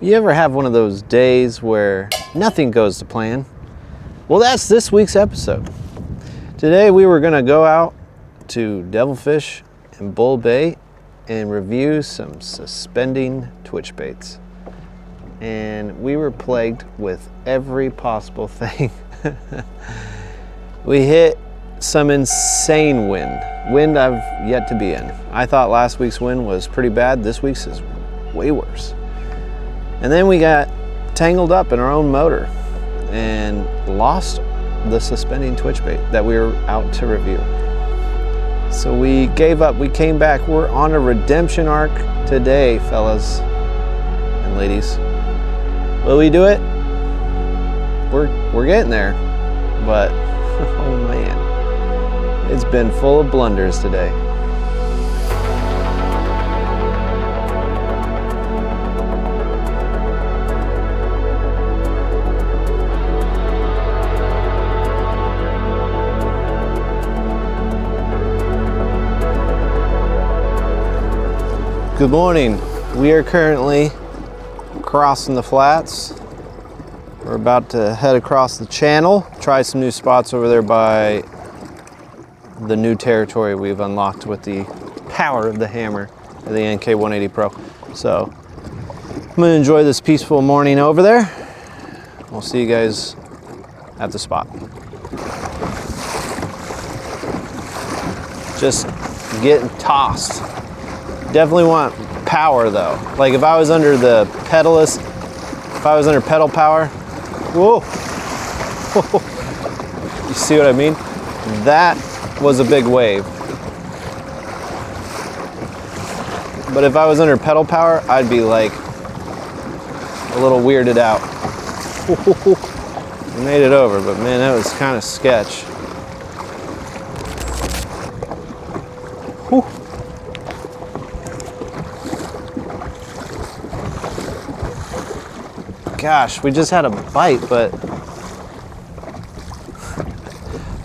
You ever have one of those days where nothing goes to plan? Well, that's this week's episode. Today we were gonna go out to Devilfish and Bull Bay and review some suspending twitch baits. And we were plagued with every possible thing. We hit some insane wind I've yet to be in. I thought last week's wind was pretty bad. This week's is way worse. And then we got tangled up in our own motor and lost the suspending twitch bait that we were out to review. So we gave up, we came back. We're on a redemption arc today, fellas and ladies. Will we do it? We're getting there, but oh man, it's been full of blunders today. Good morning. We are currently crossing the flats. We're about to head across the channel, try some new spots over there by the new territory we've unlocked with the power of the hammer of the NK180 Pro. So I'm gonna enjoy this peaceful morning over there. We'll see you guys at the spot. Just getting tossed. Definitely want power though. Like if I was under the pedalist, if I was under pedal power, whoa. You see what I mean? That was a big wave. But if I was under pedal power, I'd be like a little weirded out. We made it over, but man, that was kind of sketch. Whew. Gosh, we just had a bite, but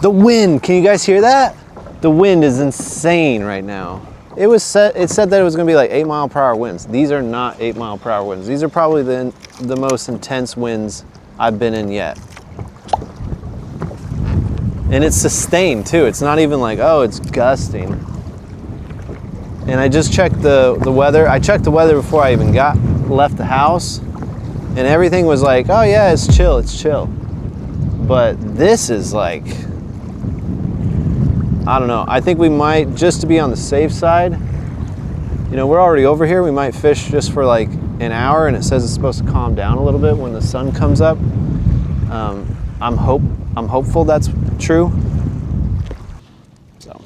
the wind, can you guys hear that? The wind is insane right now. It said that it was gonna be like 8-mile-per-hour winds. These are not 8-mile-per-hour winds. These are probably the most intense winds I've been in yet. And it's sustained too. It's not even like, oh, it's gusting. And I just checked the weather. I checked the weather before I even left the house. And everything was like, oh yeah, it's chill, it's chill. But this is like, I don't know. I think we might, just to be on the safe side, you know, we're already over here. We might fish just for like an hour, and it says it's supposed to calm down a little bit when the sun comes up. I'm hopeful that's true. So.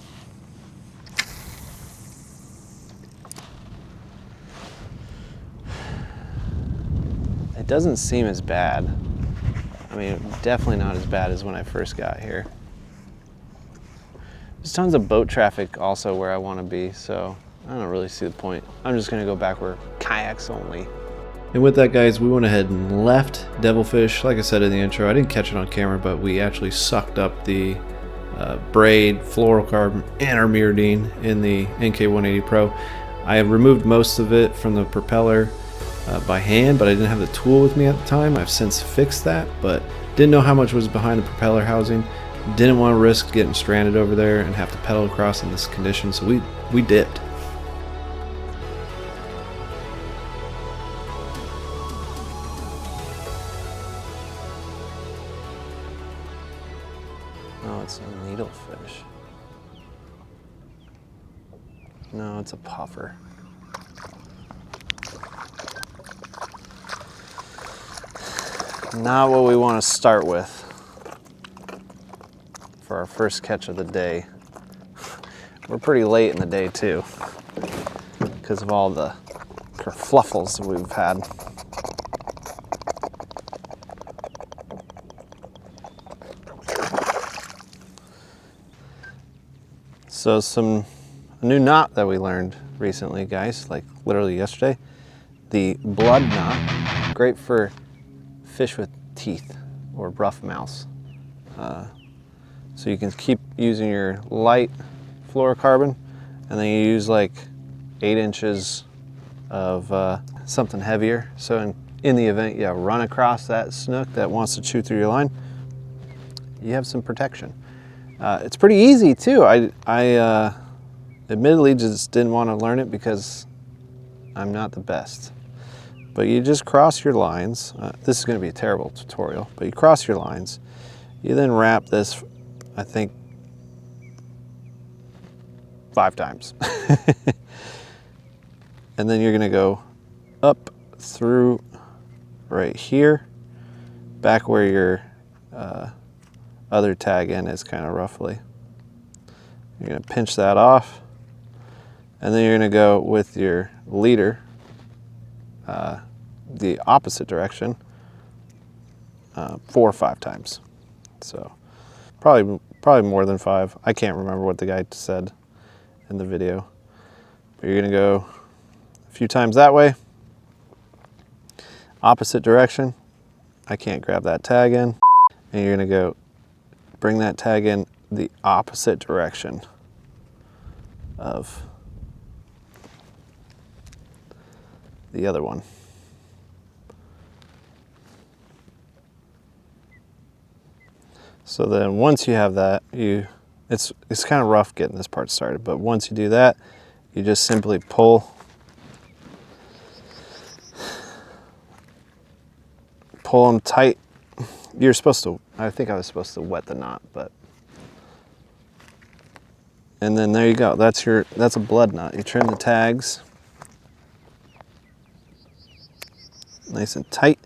It doesn't seem as bad. I mean, definitely not as bad as when I first got here. There's tons of boat traffic also where I want to be, so I don't really see the point. I'm just gonna go back where kayaks only. And with that, guys, we went ahead and left Devilfish. Like I said in the intro, I didn't catch it on camera, but we actually sucked up the braid, fluorocarbon, and our Myrdine in the NK180 Pro. I have removed most of it from the propeller by hand, but I didn't have the tool with me at the time. I've since fixed that, but didn't know how much was behind the propeller housing. Didn't want to risk getting stranded over there and have to pedal across in this condition, so we dipped. Oh, it's a needlefish. No, it's a puffer. Not what we want to start with for our first catch of the day. We're pretty late in the day too, because of all the kerfluffles that we've had. So a new knot that we learned recently, guys, like literally yesterday, the blood knot, great for fish with teeth or rough mouths. So you can keep using your light fluorocarbon, and then you use like 8 inches of something heavier. So in the event you run across that snook that wants to chew through your line, you have some protection. It's pretty easy too. I admittedly just didn't want to learn it because I'm not the best. But you just cross your lines. This is going to be a terrible tutorial, but you cross your lines. You then wrap this, I think, 5 times. And then you're going to go up through right here, back where your other tag end is, kind of roughly. You're going to pinch that off, and then you're going to go with your leader the opposite direction 4 or 5 times. So probably more than 5. I can't remember what the guy said in the video, but you're going to go a few times that way, opposite direction. I can't grab that tag in, and you're going to go bring that tag in the opposite direction of the other one. So then once you have that, it's kind of rough getting this part started, but once you do that, you just simply pull them tight. You're supposed to, I think I was supposed to wet the knot, but, and then there you go. That's a blood knot. You trim the tags nice and tight.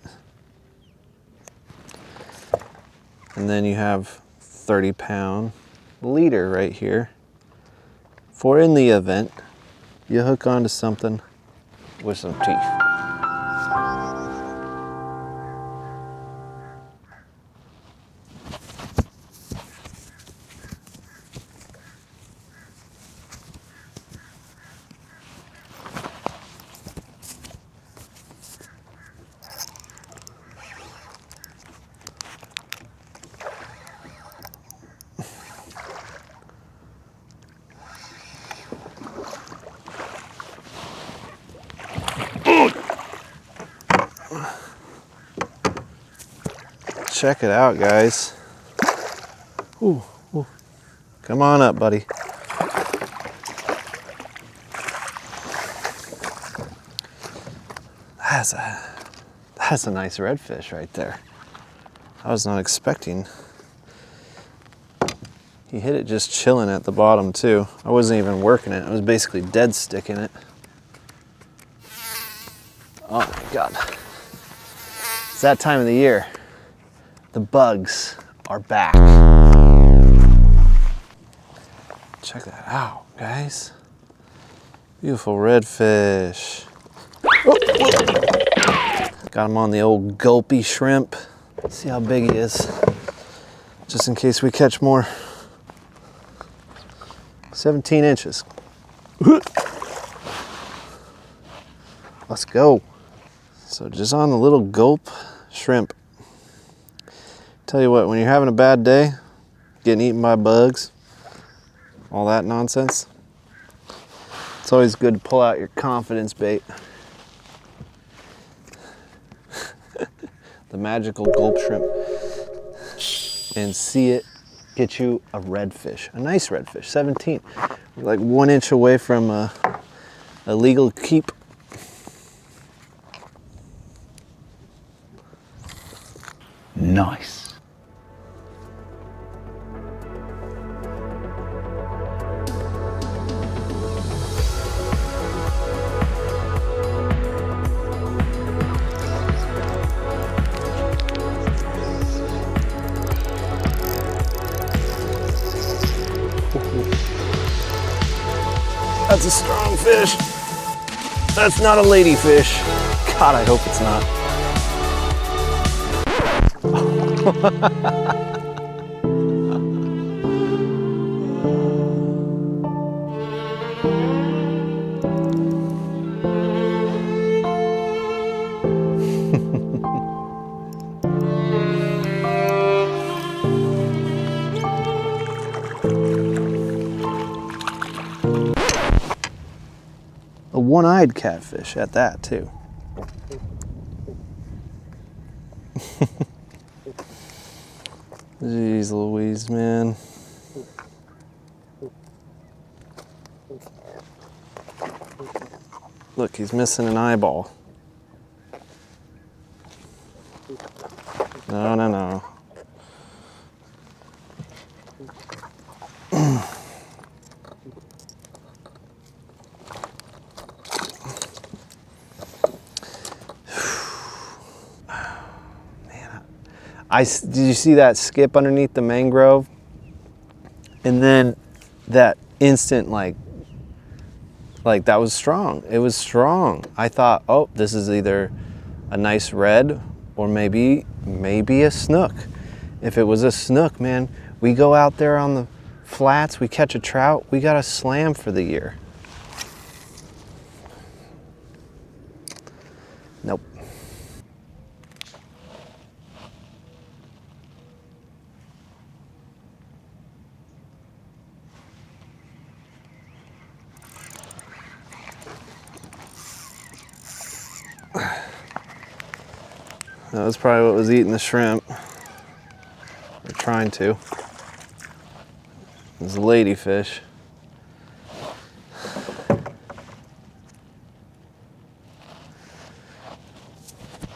And then you have 30-pound leader right here for in the event you hook onto something with some teeth. Check it out, guys. Ooh, ooh. Come on up, buddy. That's a nice redfish right there. I was not expecting. He hit it just chilling at the bottom too. I wasn't even working it. I was basically dead sticking it. Oh my God. It's that time of the year. The bugs are back. Check that out, guys. Beautiful redfish. Oh, got him on the old gulpy shrimp. See how big he is, just in case we catch more. 17 inches. Let's go. So just on the little gulp shrimp. Tell you what, when you're having a bad day, getting eaten by bugs, all that nonsense, it's always good to pull out your confidence bait. The magical gulp shrimp, and see it get you a redfish, a nice redfish, 17. You're like 1 inch away from a legal keep. Nice. That's a strong fish. That's not a ladyfish. God, I hope it's not. A one-eyed catfish at that too. Jeez Louise, man. Look, he's missing an eyeball. No, no, no. Did you see that skip underneath the mangrove? And then that instant, like that was strong. It was strong. I thought, oh, this is either a nice red or maybe a snook. If it was a snook, man, we go out there on the flats, we catch a trout, we got a slam for the year. Nope. That was probably what was eating the shrimp. Or trying to. It was a ladyfish.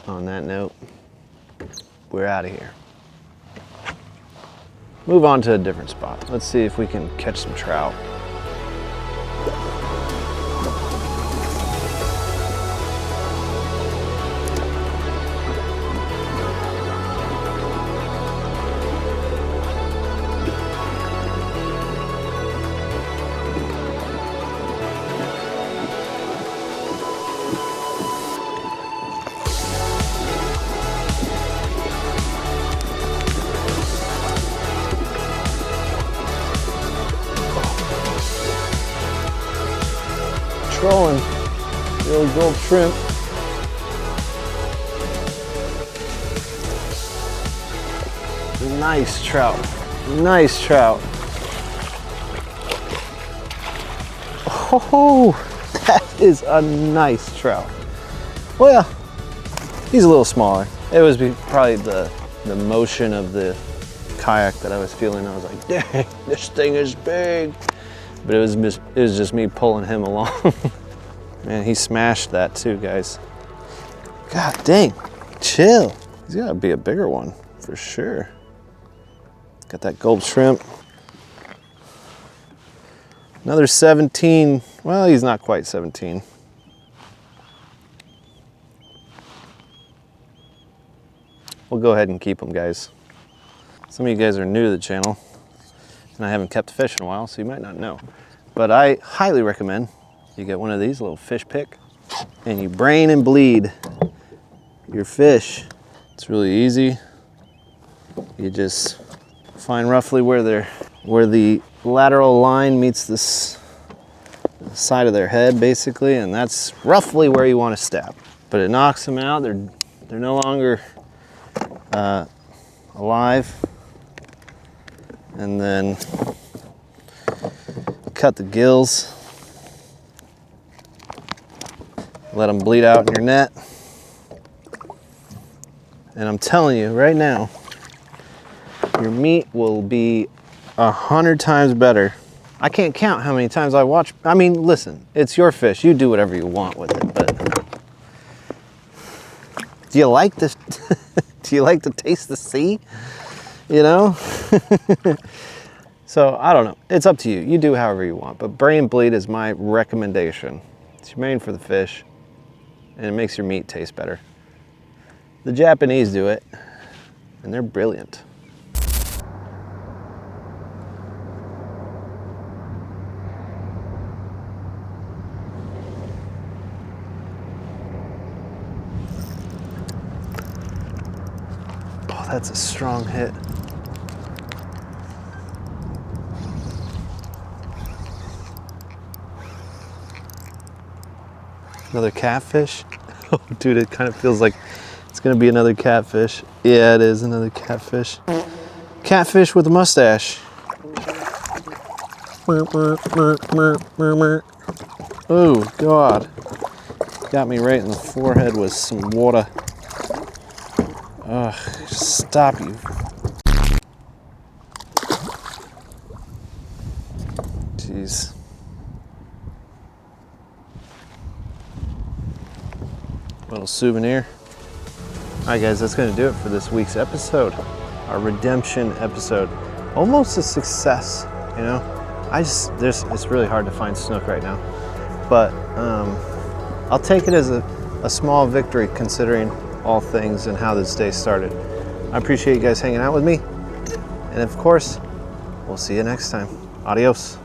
On that note, we're out of here. Move on to a different spot. Let's see if we can catch some trout. Trolling the old gold shrimp. Nice trout. Nice trout. Oh, that is a nice trout. Well, he's a little smaller. It was probably the motion of the kayak that I was feeling. I was like, dang, this thing is big. But it was just me pulling him along. Man, he smashed that too, guys. God dang, chill. He's gotta be a bigger one for sure. Got that gold shrimp. Another 17. Well, he's not quite 17. We'll go ahead and keep him, guys. Some of you guys are new to the channel, and I haven't kept fish in a while, so you might not know. But I highly recommend you get one of these, a little fish pick, and you brain and bleed your fish. It's really easy. You just find roughly where the lateral line meets this side of their head, basically, and that's roughly where you want to stab. But it knocks them out. They're no longer alive. And then cut the gills, let them bleed out in your net. And I'm telling you right now, your meat will be 100 times better. I can't count how many times I watch. I mean, listen, it's your fish. You do whatever you want with it, but do you like this? Do you like to taste the sea? You know? So I don't know, it's up to you. You do however you want, but brain bleed is my recommendation. It's humane for the fish, and it makes your meat taste better. The Japanese do it, and they're brilliant. Oh, that's a strong hit. Another catfish? Oh, dude, it kind of feels like it's gonna be another catfish. Yeah, it is another catfish. Catfish with a mustache. Oh, God. Got me right in the forehead with some water. Ugh, stop you. Jeez. Little souvenir. Alright guys, that's gonna do it for this week's episode. Our redemption episode. Almost a success, you know? It's really hard to find snook right now. But I'll take it as a small victory considering all things and how this day started. I appreciate you guys hanging out with me. And of course, we'll see you next time. Adios.